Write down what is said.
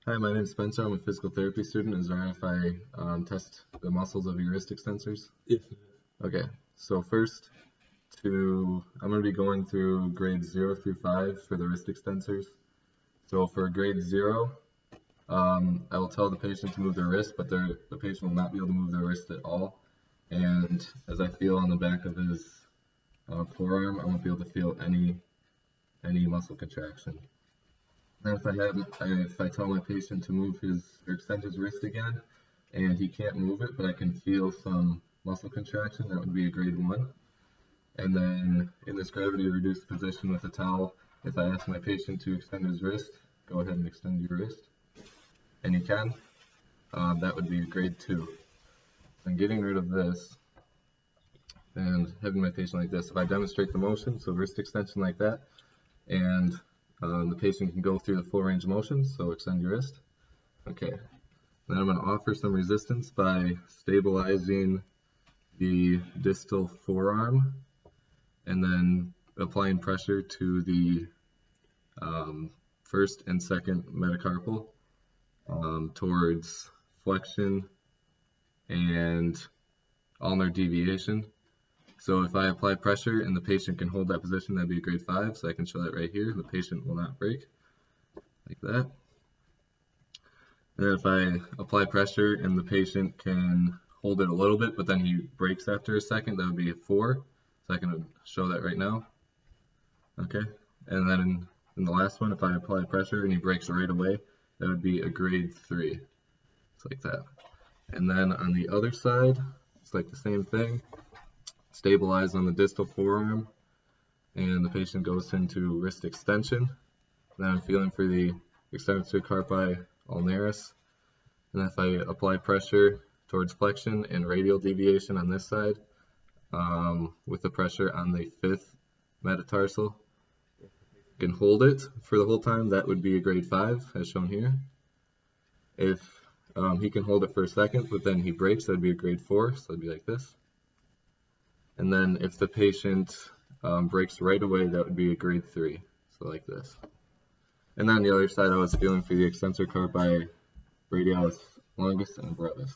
Hi, my name is Spencer. I'm a physical therapy student. Is there if I test the muscles of your wrist extensors? Yes. Okay, so first, I'm going to be going through grades 0 through 5 for the wrist extensors. So for grade 0, I will tell the patient to move their wrist, but the patient will not be able to move their wrist at all. And as I feel on the back of his forearm, I won't be able to feel any muscle contraction. And if I tell my patient to move or extend his wrist again, and he can't move it, but I can feel some muscle contraction, that would be a grade 1. And then in this gravity reduced position with a towel, if I ask my patient to extend his wrist, go ahead and extend your wrist, and he can, that would be a grade 2. And getting rid of this and having my patient like this, if I demonstrate the motion, so wrist extension like that, and the patient can go through the full range of motion, so extend your wrist. Okay, then I'm going to offer some resistance by stabilizing the distal forearm and then applying pressure to the first and second metacarpal towards flexion and ulnar deviation. So if I apply pressure and the patient can hold that position, that'd be a grade 5. So I can show that right here. The patient will not break, like that. And if I apply pressure and the patient can hold it a little bit, but then he breaks after a second, that would be a 4. So I can show that right now. Okay. And then in the last one, if I apply pressure and he breaks right away, that would be a grade 3. It's like that. And then on the other side, it's like the same thing. Stabilize on the distal forearm, and the patient goes into wrist extension. Then I'm feeling for the extensor carpi ulnaris. And if I apply pressure towards flexion and radial deviation on this side, with the pressure on the 5th metatarsal, can hold it for the whole time, that would be a grade 5, as shown here. If he can hold it for a second, but then he breaks, that would be a grade 4, so it'd be like this. And then if the patient breaks right away, that would be a grade 3, so like this. And then on the other side, I was feeling for the extensor carpi radialis longus and brevis.